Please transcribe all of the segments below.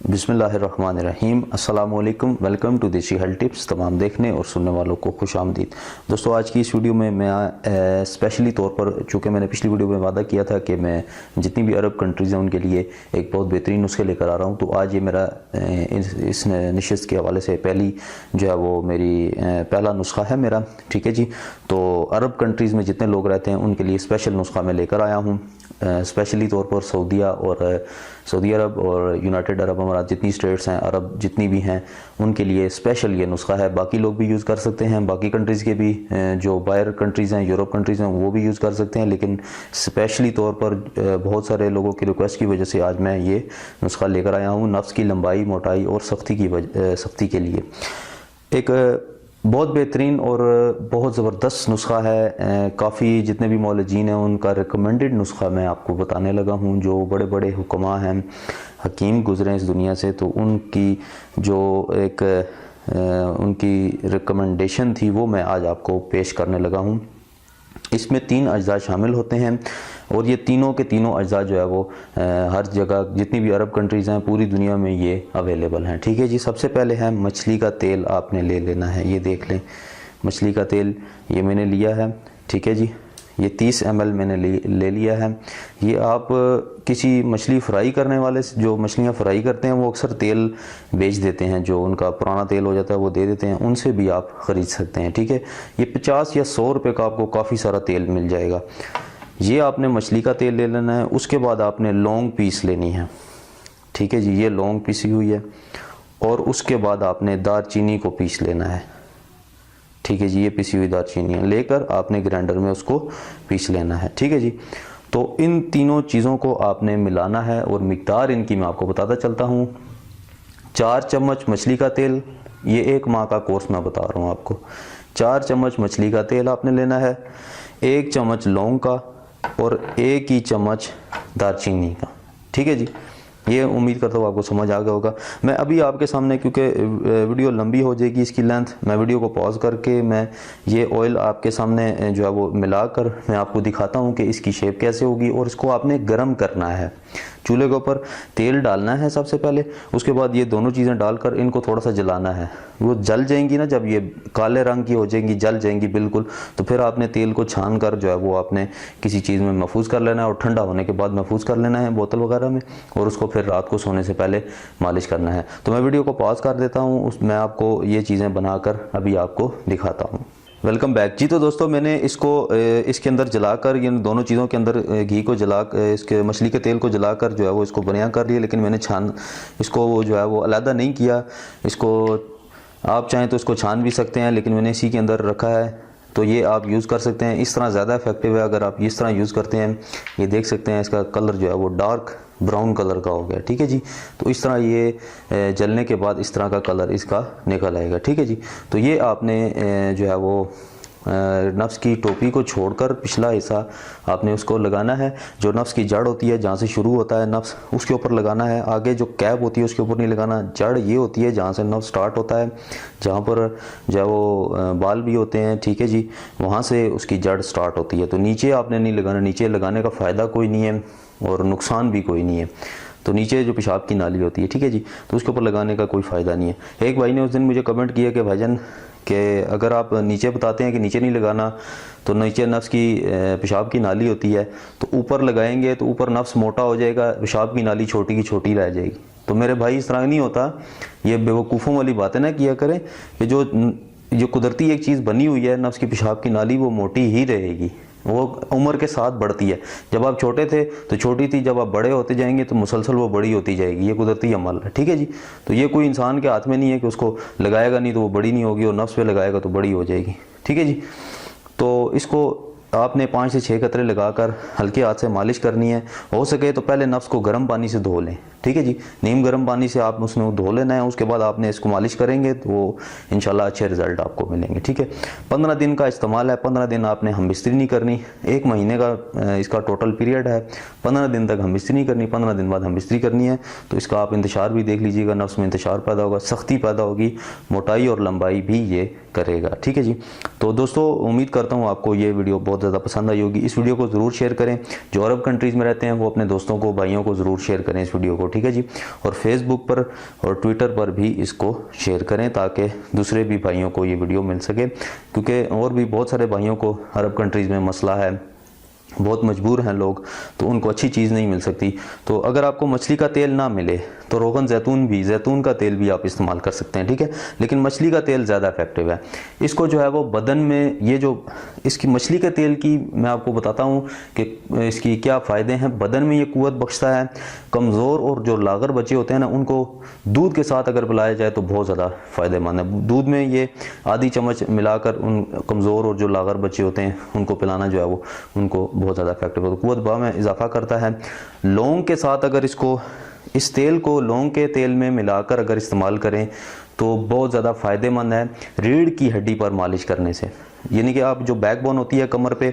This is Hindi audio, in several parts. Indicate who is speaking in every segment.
Speaker 1: बिस्मिल्लाहिर्रहमानिर्रहीम। अस्सलाम वालेकुम। वेलकम टू देसी हेल्थ टिप्स। तमाम देखने और सुनने वालों को खुश आमदीद। दोस्तों, आज की इस वीडियो में मैं स्पेशली तौर पर, चूँकि मैंने पिछली वीडियो में वादा किया था कि मैं जितनी भी अरब कंट्रीज़ हैं उनके लिए एक बहुत बेहतरीन नुस्खे लेकर आ रहा हूँ, तो आज ये मेरा इस नशिस्त के हवाले से पहली जो है वो मेरी पहला नुस्खा है मेरा। ठीक है जी। तो अरब कंट्रीज़ में जितने लोग रहते हैं उनके लिए स्पेशल नुस्खा मैं लेकर आया हूँ। स्पेशली तौर पर सऊदी अरब और यूनाइटेड अरब अमारात जितनी स्टेट्स हैं, अरब जितनी भी हैं, उनके लिए स्पेशल ये नुस्खा है। बाकी लोग भी यूज़ कर सकते हैं, बाकी कंट्रीज़ के भी जो बाहर कंट्रीज़ हैं, यूरोप कंट्रीज़ हैं, वो भी यूज़ कर सकते हैं, लेकिन स्पेशली तौर पर बहुत सारे लोगों की रिक्वेस्ट की वजह से आज मैं ये नुस्खा लेकर आया हूँ। नफ्स की लंबाई, मोटाई और सख्ती के लिए एक बहुत बेहतरीन और बहुत ज़बरदस्त नुस्खा है। काफ़ी जितने भी मौलजीन हैं उनका रिकमेंडेड नुस्खा मैं आपको बताने लगा हूँ। जो बड़े बड़े हुक्मा हैं, हकीम गुज़रे इस दुनिया से, तो उनकी जो एक उनकी रिकमेंडेशन थी वो मैं आज आपको पेश करने लगा हूँ। इसमें 3 अज्जा शामिल होते हैं और ये तीनों के तीनों अज्जा जो है वो हर जगह जितनी भी अरब कंट्रीज़ हैं पूरी दुनिया में ये अवेलेबल हैं। ठीक है जी। सबसे पहले है मछली का तेल आपने ले लेना है। ये देख लें, मछली का तेल ये मैंने लिया है। ठीक है जी। ये 30 ml मैंने ले लिया है। ये आप किसी मछली फ्राई करने वाले से, जो मछलियाँ फ्राई करते हैं वो अक्सर तेल बेच देते हैं, जो उनका पुराना तेल हो जाता है वो दे देते हैं, उनसे भी आप ख़रीद सकते हैं। ठीक है। ये 50 या 100 रुपये का आपको काफ़ी सारा तेल मिल जाएगा। ये आपने मछली का तेल ले लेना है। उसके बाद आपने लौंग पीस लेनी है। ठीक है जी। ये लौंग पीसी हुई है। और उसके बाद आपने दारचीनी को पीस लेना है। ठीक है जी। ये पिसी हुई दारचीनी है, लेकर आपने ग्राइंडर में उसको पीस लेना है। ठीक है जी। तो इन तीनों चीज़ों को आपने मिलाना है और मिकदार इनकी मैं आपको बताता चलता हूँ। 4 चम्मच मछली का तेल, ये 1 माह का कोर्स मैं बता रहा हूँ आपको। 4 चम्मच मछली का तेल आपने लेना है, 1 चम्मच लौंग का और 1 ही चम्मच दारचीनी का। ठीक है जी। ये उम्मीद करता हूँ आपको समझ आ गया होगा। मैं अभी आपके सामने, क्योंकि वीडियो लंबी हो जाएगी इसकी लेंथ, मैं वीडियो को पॉज करके मैं ये ऑयल आपके सामने जो है वो मिलाकर मैं आपको दिखाता हूँ कि इसकी शेप कैसे होगी। और इसको आपने गर्म करना है। चूल्हे के ऊपर तेल डालना है सबसे पहले, उसके बाद ये दोनों चीज़ें डालकर इनको थोड़ा सा जलाना है। वो जल जाएंगी ना, जब ये काले रंग की हो जाएंगी, जल जाएंगी बिल्कुल, तो फिर आपने तेल को छान कर जो है वो आपने किसी चीज़ में महफूज कर लेना है और ठंडा होने के बाद महफूज कर लेना है बोतल वगैरह में, और उसको फिर रात को सोने से पहले मालिश करना है। तो मैं वीडियो को पॉज कर देता हूँ, मैं आपको ये चीज़ें बनाकर अभी आपको दिखाता हूँ। वेलकम बैक जी। तो दोस्तों, मैंने इसको इसके अंदर जलाकर, इन दोनों चीज़ों के अंदर घी को इसके मछली के तेल को जलाकर जो है वो इसको बनिया कर लिया, लेकिन मैंने इसको वो जो है वो अलहदा नहीं किया। इसको आप चाहें तो इसको छान भी सकते हैं, लेकिन मैंने इसी के अंदर रखा है, तो ये आप यूज़ कर सकते हैं। इस तरह ज़्यादा इफेक्टिव है अगर आप इस तरह यूज़ करते हैं। ये देख सकते हैं इसका कलर जो है वो डार्क ब्राउन कलर का हो गया। ठीक है जी। तो इस तरह ये जलने के बाद इस तरह का कलर इसका निकल आएगा। ठीक है जी। तो ये आपने जो है वो नफ्स की टोपी को छोड़कर पिछला हिस्सा आपने उसको लगाना है। जो नफ्स की जड़ होती है, जहाँ से शुरू होता है नफ्स, उसके ऊपर लगाना है। आगे जो कैप होती है उसके ऊपर नहीं लगाना। जड़ ये होती है जहाँ से नफ्स स्टार्ट होता है, जहाँ पर जो है वो बाल भी होते हैं। ठीक है जी। वहाँ से उसकी जड़ स्टार्ट होती है। तो नीचे आपने नहीं लगाना। नीचे लगाने का फ़ायदा कोई नहीं है और नुकसान भी कोई नहीं है। तो नीचे जो पेशाब की नाली होती है, ठीक है जी, तो उसके ऊपर लगाने का कोई फ़ायदा नहीं है। एक भाई ने उस दिन मुझे कमेंट किया कि भाईजान कि अगर आप नीचे बताते हैं कि नीचे नहीं लगाना, तो नीचे नफ्स की पेशाब की नाली होती है, तो ऊपर लगाएंगे तो ऊपर नफ्स मोटा हो जाएगा, पेशाब की नाली छोटी की छोटी रह जाएगी। तो मेरे भाई, इस तरह नहीं होता। ये बेवकूफ़ों वाली बातें ना किया करें। कि जो कुदरती एक चीज़ बनी हुई है, नफ्स की पेशाब की नाली, वो मोटी ही रहेगी। वो उम्र के साथ बढ़ती है। जब आप छोटे थे तो छोटी थी, जब आप बड़े होते जाएंगे तो मुसलसल वो बड़ी होती जाएगी। ये कुदरती अमल है। ठीक है जी। तो ये कोई इंसान के हाथ में नहीं है कि उसको लगाएगा नहीं तो वो बड़ी नहीं होगी, और नफ्स पे लगाएगा तो बड़ी हो जाएगी। ठीक है जी। तो इसको आपने 5 से 6 कतरे लगाकर हल्के हाथ से मालिश करनी है। हो सके तो पहले नफ्स को गर्म पानी से धो लें। ठीक है जी। नीम गर्म पानी से आप उसमें धो लेना है। उसके बाद आपने इसको मालिश करेंगे तो वो इंशाल्लाह अच्छे रिजल्ट आपको मिलेंगे। ठीक है। 15 दिन का इस्तेमाल है। 15 दिन आपने हम बिस्तरी नहीं करनी। 1 महीने का इसका टोटल पीरियड है। 15 दिन तक हम बिस्तरी नहीं करनी, 15 दिन बाद हम बिस्तरी करनी है। तो इसका आप इंतशार भी देख लीजिएगा। नफ्स में इंतशार पैदा होगा, सख्ती पैदा होगी, मोटाई और लंबाई भी ये करेगा। ठीक है जी। तो दोस्तों, उम्मीद करता हूँ आपको ये वीडियो बहुत ज़्यादा पसंद आई होगी। इस वीडियो को ज़रूर शेयर करें। जो अरब कंट्रीज़ में रहते हैं वो अपने दोस्तों को, भाइयों को ज़रूर शेयर करें इस वीडियो को। ठीक है जी। और फेसबुक पर और ट्विटर पर भी इसको शेयर करें ताकि दूसरे भी भाइयों को ये वीडियो मिल सके, क्योंकि और भी बहुत सारे भाइयों को अरब कंट्रीज़ में मसला है, बहुत मजबूर हैं लोग, तो उनको अच्छी चीज़ नहीं मिल सकती। तो अगर आपको मछली का तेल ना मिले तो रोगन जैतून का तेल भी आप इस्तेमाल कर सकते हैं, ठीक है। लेकिन मछली का तेल ज़्यादा इफेक्टिव है। इसको जो है वो बदन में, ये जो इसकी मछली के तेल की मैं आपको बताता हूँ कि इसकी क्या फ़ायदे हैं। बदन में ये कुव्वत बख्शता है। कमज़ोर और जो लागर बच्चे होते हैं ना, उनको दूध के साथ अगर पिलाया जाए तो बहुत ज़्यादा फ़ायदेमंद है। दूध में ये आधी चम्मच मिलाकर उन कमज़ोर और जो लागर बच्चे होते हैं उनको पिलाना जो है वो उनको बहुत ज़्यादा इफेक्टिव है, कुव्वत बा में इजाफा करता है। लौंग के साथ अगर इस तेल को लौंग के तेल में मिलाकर अगर इस्तेमाल करें तो बहुत ज़्यादा फ़ायदेमंद है रीढ़ की हड्डी पर मालिश करने से। यानी कि आप जो बैकबोन होती है कमर पे,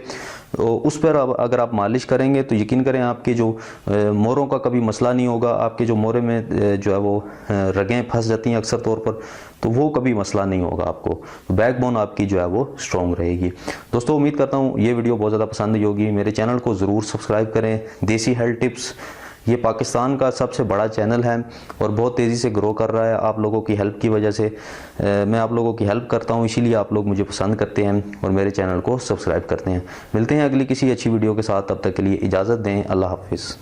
Speaker 1: उस पर अगर आप मालिश करेंगे तो यकीन करें आपके जो मोरों का कभी मसला नहीं होगा। आपके जो मोरे में जो है वो रगें फंस जाती हैं अक्सर तौर पर, तो वो कभी मसला नहीं होगा आपको। बैकबोन आपकी जो है वो स्ट्रॉन्ग रहेगी। दोस्तों उम्मीद करता हूँ ये वीडियो बहुत ज़्यादा पसंद आई होगी। मेरे चैनल को ज़रूर सब्सक्राइब करें। देसी हेल्थ टिप्स ये पाकिस्तान का सबसे बड़ा चैनल है और बहुत तेज़ी से ग्रो कर रहा है। आप लोगों की हेल्प की वजह से मैं आप लोगों की हेल्प करता हूँ, इसीलिए आप लोग मुझे पसंद करते हैं और मेरे चैनल को सब्सक्राइब करते हैं। मिलते हैं अगली किसी अच्छी वीडियो के साथ, तब तक के लिए इजाज़त दें। अल्लाह हाफिज़।